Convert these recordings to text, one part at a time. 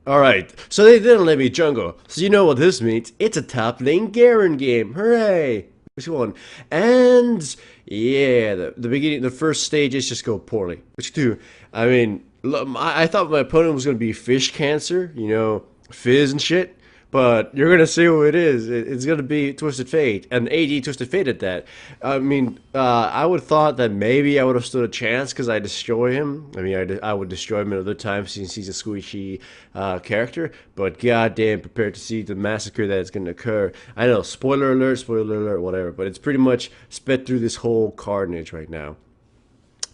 Alright, so they didn't let me jungle. So you know what this means. It's a top lane Garen game. Hooray! Which one? And yeah, the beginning, the first stages just go poorly. Which do? I mean, I thought my opponent was going to be fish cancer, fizz and shit. But you're gonna see who it is. It's gonna be Twisted Fate, and AD Twisted Fate at that. I mean, I would have thought that maybe I would have stood a chance because I destroy him. I mean, I would destroy him another time since he's a squishy character. But goddamn, prepared to see the massacre that is gonna occur. I know, spoiler alert, whatever. But it's pretty much sped through this whole carnage right now.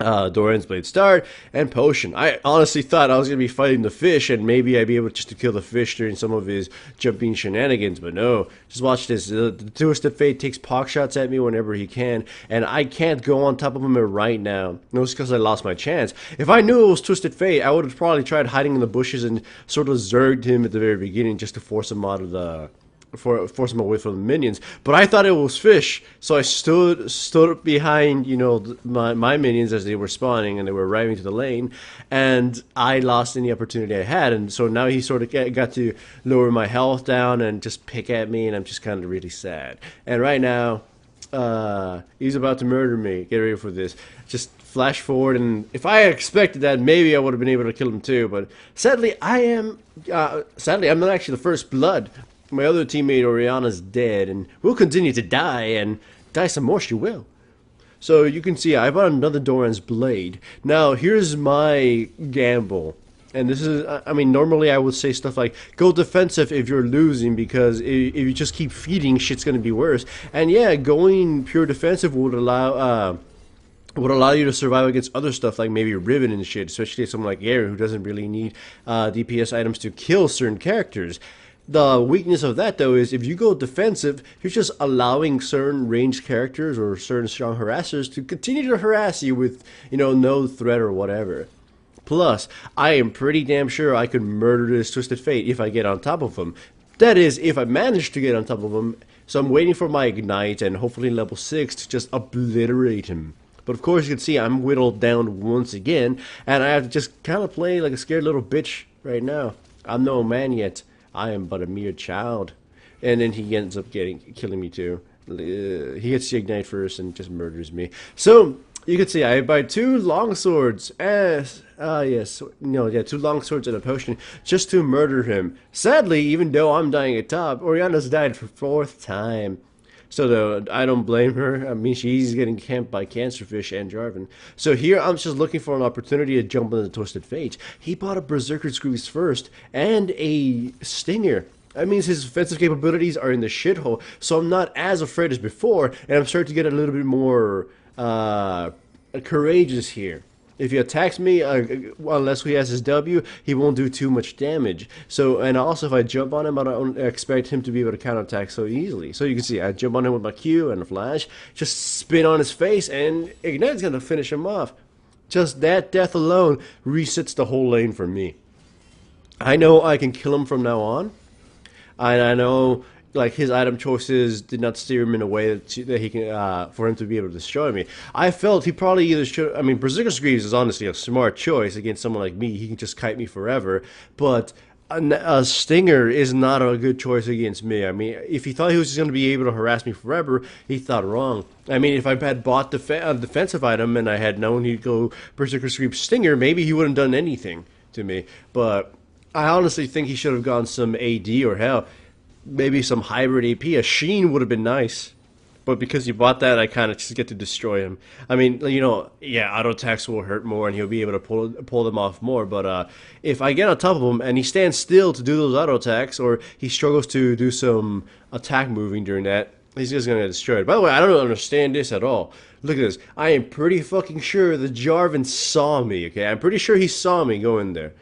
Doran's Blade Start, and Potion. I honestly thought I was going to be fighting the fish, and maybe I'd be able just to kill the fish during some of his jumping shenanigans, but no. Just watch this. The Twisted Fate takes pock shots at me whenever he can, and I can't go on top of him right now. No, it's because I lost my chance. If I knew it was Twisted Fate, I would have probably tried hiding in the bushes and sort of zerged him at the very beginning just to force him out of the force him away from the minions. But I thought it was fish, so I stood behind, my minions as they were spawning and they were arriving to the lane, and I lost any opportunity I had. And so now he sort of got to lower my health down and just pick at me, and I'm just kind of really sad. And right now, he's about to murder me. Get ready for this. Just flash forward, and if I had expected that, maybe I would have been able to kill him too. But sadly, I'm not actually the first blood. My other teammate Oriana's dead, and will continue to die, and die some more she will. So you can see I bought another Doran's Blade. Now, here's my gamble. And this is, I mean, normally I would say stuff like, go defensive if you're losing, because if you just keep feeding, shit's going to be worse. And yeah, going pure defensive would allow you to survive against other stuff like maybe Riven and shit, especially someone like Garen who doesn't really need DPS items to kill certain characters. The weakness of that, though, is if you go defensive, you're just allowing certain ranged characters or certain strong harassers to continue to harass you with, no threat or whatever. Plus, I am pretty damn sure I could murder this Twisted Fate if I get on top of him. That is, if I manage to get on top of him. So I'm waiting for my Ignite and hopefully level 6 to just obliterate him. But of course, you can see I'm whittled down once again, and I have to just kind of play like a scared little bitch right now. I'm no man yet. I am but a mere child. And then he ends up killing me too. He gets the Ignite first and just murders me. So, you can see I buy 2 longswords. Yes, two longswords and a potion just to murder him. Sadly, even though I'm dying at top, Oriana's died for 4th time. So I don't blame her. I mean, she's getting camped by Cancerfish and Jarvan. So here I'm just looking for an opportunity to jump into the Twisted Fate. He bought a Berserker Screws first and a Stinger. That means his offensive capabilities are in the shithole. So I'm not as afraid as before, and I'm starting to get a little bit more courageous here. If he attacks me, unless he has his W, he won't do too much damage. So, and also if I jump on him, I don't expect him to be able to counterattack so easily. So you can see, I jump on him with my Q and a flash, just spin on his face, and Ignite's gonna finish him off. Just that death alone resets the whole lane for me. I know I can kill him from now on, and I know like his item choices did not steer him in a way that he can for him to be able to destroy me. I felt he probably either should. I mean, Berserker Greaves is honestly a smart choice against someone like me. He can just kite me forever, but a Stinger is not a good choice against me. I mean, if he thought he was just going to be able to harass me forever, he thought wrong. I mean, if I had bought a defensive item and I had known he'd go Berserker Greaves Stinger, maybe he wouldn't have done anything to me. But I honestly think he should have gone some AD or hell. Maybe some hybrid AP. A Sheen would have been nice. But because you bought that, I kind of just get to destroy him. I mean, yeah, auto attacks will hurt more and he'll be able to pull them off more. But if I get on top of him and he stands still to do those auto attacks, or he struggles to do some attack moving during that, he's just going to get destroyed. By the way, I don't understand this at all. Look at this. I am pretty fucking sure the Jarvan saw me, okay? I'm pretty sure he saw me go in there.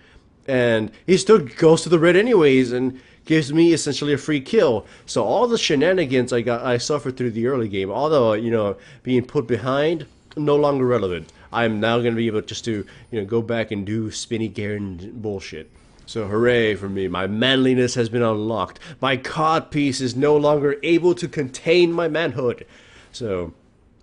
And he still goes to the red anyways, and gives me essentially a free kill. So all the shenanigans I suffered through the early game, although being put behind, no longer relevant. I'm now going to be able just to go back and do spinny Garen bullshit. So hooray for me! My manliness has been unlocked. My codpiece is no longer able to contain my manhood. So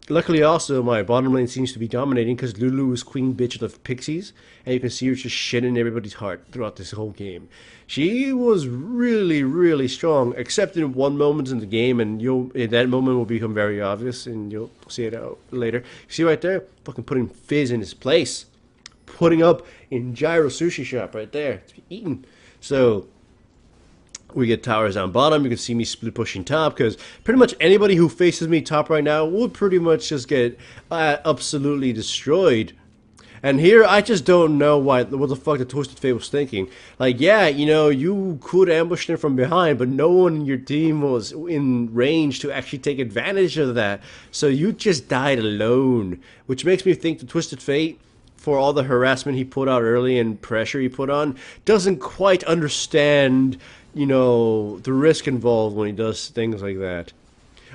Luckily, also, my bottom lane seems to be dominating because Lulu is queen bitch of the pixies, and you can see her just shitting everybody's heart throughout this whole game. She was really, really strong, except in one moment in the game, and that moment will become very obvious, and you'll see it out later. See right there, fucking putting Fizz in his place, putting up in Gyro Sushi Shop right there to be eaten. So we get towers down bottom. You can see me split pushing top because pretty much anybody who faces me top right now would pretty much just get absolutely destroyed. And here, I just don't know what the fuck the Twisted Fate was thinking. Like, yeah, you know, you could ambush them from behind, but no one in your team was in range to actually take advantage of that. So you just died alone, which makes me think the Twisted Fate, for all the harassment he put out early and pressure he put on, doesn't quite understand, you know, the risk involved when he does things like that.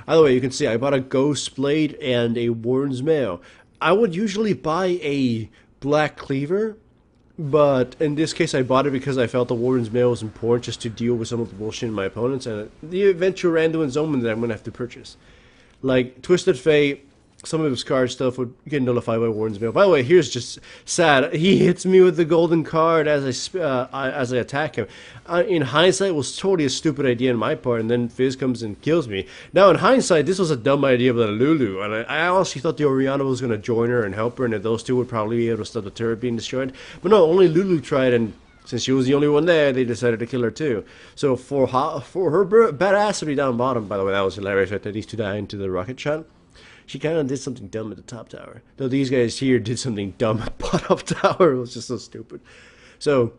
Either way, you can see I bought a Ghost Blade and a Warren's Mail. I would usually buy a Black Cleaver, but in this case I bought it because I felt the Warren's Mail was important just to deal with some of the bullshit in my opponents and the eventual random Omen that I'm going to have to purchase. Like Twisted Fate, some of his card stuff would get nullified by Warren's Mail. By the way, here's just sad. He hits me with the golden card as I attack him. In hindsight, it was totally a stupid idea on my part, and then Fizz comes and kills me. Now, in hindsight, this was a dumb idea by Lulu, and I honestly thought the Oriana was going to join her and help her, and that those two would probably be able to stop the turret being destroyed. But no, only Lulu tried, and since she was the only one there, they decided to kill her too. So for her badassity down bottom, by the way, that was hilarious right there. These two died into the rocket shot. She kind of did something dumb at the top tower. Though these guys here did something dumb at bottom tower. It was just so stupid. So,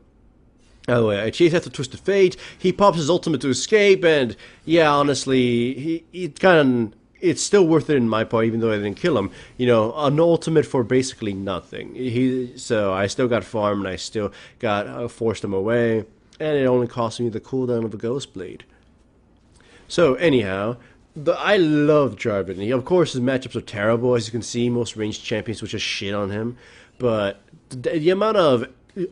by the way, I chase after Twisted Fate. He pops his ultimate to escape, and yeah, honestly, it's still worth it in my part, even though I didn't kill him. You know, an ultimate for basically nothing. So I still got farm, and I still got forced him away, and it only cost me the cooldown of a Ghost Blade. So anyhow, I love Jarvan. Of course, his matchups are terrible. As you can see, most ranged champions will just shit on him. But the amount of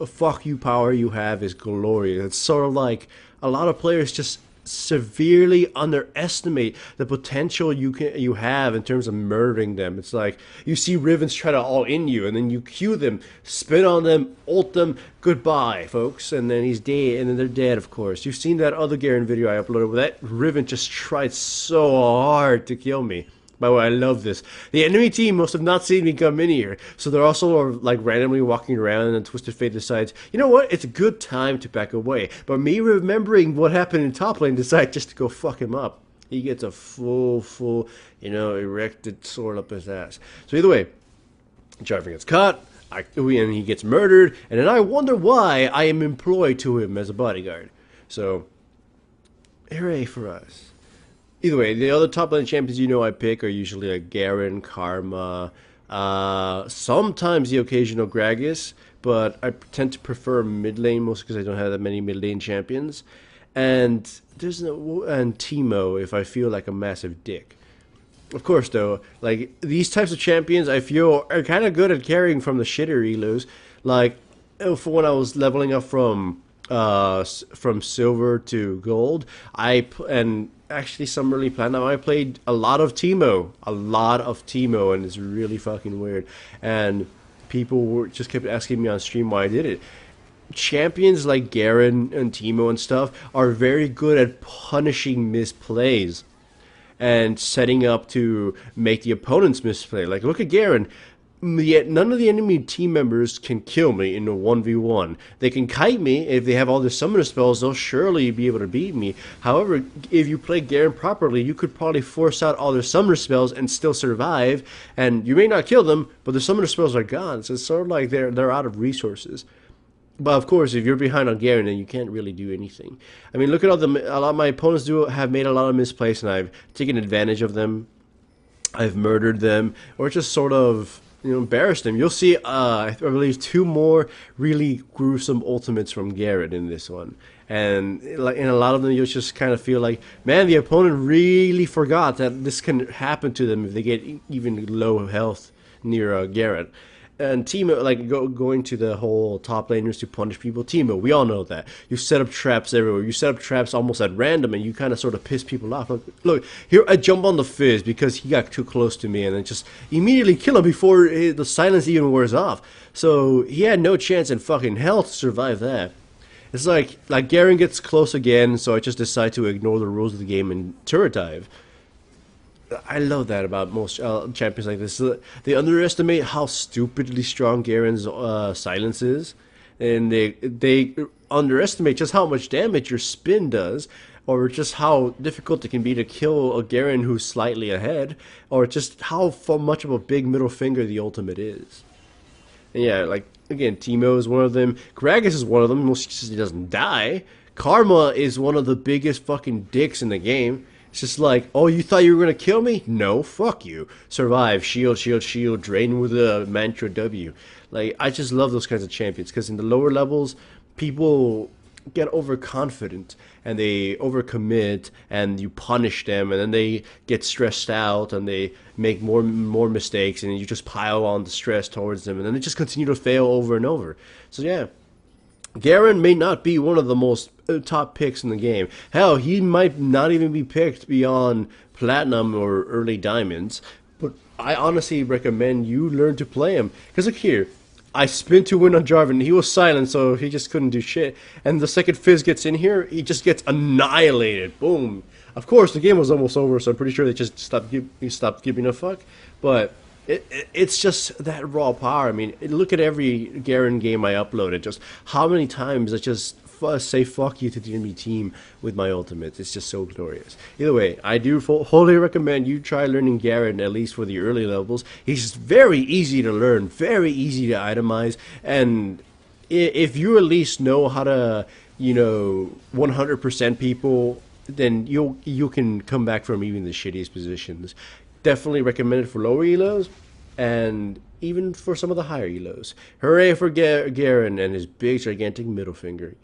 fuck you power you have is glorious. It's sort of like a lot of players just severely underestimate the potential you have in terms of murdering them. It's like you see Rivens try to all in you, and then you Q them, spin on them, ult them, goodbye, folks, and then he's dead, and then they're dead. Of course, you've seen that other Garen video I uploaded where that Riven just tried so hard to kill me. By the way, I love this. The enemy team must have not seen me come in here, so they're also like randomly walking around, and then Twisted Fate decides, you know what, it's a good time to back away. But me remembering what happened in top lane decides just to go fuck him up. He gets a full, you know, erected sword up his ass. So either way, Jarvan gets caught, and he gets murdered, and then I wonder why I am employed to him as a bodyguard. So, hooray for us. Either way, the other top lane champions you know I pick are usually like Garen, Karma, sometimes the occasional Gragas, but I tend to prefer mid lane mostly because I don't have that many mid lane champions. And Teemo if I feel like a massive dick. Of course, though, like these types of champions I feel are kind of good at carrying from the shitter elos. Like for when I was leveling up from silver to gold, actually some early platinum, I played a lot of Teemo, and it's really fucking weird. And people just kept asking me on stream why I did it. Champions like Garen and Teemo and stuff are very good at punishing misplays and setting up to make the opponents misplay. Like, look at Garen. Yet none of the enemy team members can kill me in a 1v1. They can kite me. If they have all their summoner spells, they'll surely be able to beat me. However, if you play Garen properly, you could probably force out all their summoner spells and still survive. And you may not kill them, but their summoner spells are gone. So it's sort of like they're out of resources. But of course, if you're behind on Garen, then you can't really do anything. I mean, look at a lot of my opponents have made a lot of misplays, and I've taken advantage of them. I've murdered them, or just sort of, you know, embarrassed them. You'll see, I believe, 2 more really gruesome ultimates from Garen in this one. And like in a lot of them, you'll just kind of feel like, man, the opponent really forgot that this can happen to them if they get even low health near Garen. and Timo, like going to the whole top laners to punish people. Timo, we all know that you set up traps everywhere. You set up traps almost at random, and you kind of sort of piss people off. Look, here I jump on the Fizz because he got too close to me, and then just immediately kill him before the silence even wears off. So he had no chance in fucking hell to survive that. It's like Garen gets close again, so I just decide to ignore the rules of the game and turret dive. I love that about most champions like this. They underestimate how stupidly strong Garen's silence is, and they underestimate just how much damage your spin does, or just how difficult it can be to kill a Garen who's slightly ahead, or just how much of a big middle finger the ultimate is. And yeah, like again, Timo is one of them. Gragas is one of them. Most he doesn't die. Karma is one of the biggest fucking dicks in the game. It's just like, oh, you thought you were gonna kill me? No, fuck you. Survive, shield, shield, shield, drain with a mantra W. Like, I just love those kinds of champions because in the lower levels, people get overconfident and they overcommit, and you punish them, and then they get stressed out and they make more mistakes, and you just pile on the stress towards them, and then they just continue to fail over and over. So yeah. Garen may not be one of the most top picks in the game. Hell, he might not even be picked beyond Platinum or early Diamonds. But I honestly recommend you learn to play him. Because look here, I spin to win on Jarvan. He was silent, so he just couldn't do shit. And the second Fizz gets in here, he just gets annihilated. Boom. Of course, the game was almost over, so I'm pretty sure they just stopped giving a fuck. But it's just that raw power. I mean, look at every Garen game I uploaded. Just how many times I just say fuck you to the enemy team with my ultimate. It's just so glorious. Either way, I do wholly recommend you try learning Garen, at least for the early levels. He's very easy to learn, very easy to itemize, and if you at least know how to, 100% people, then you can come back from even the shittiest positions. Definitely recommended for lower elos, and even for some of the higher elos. Hooray for Garen and his big gigantic middle finger.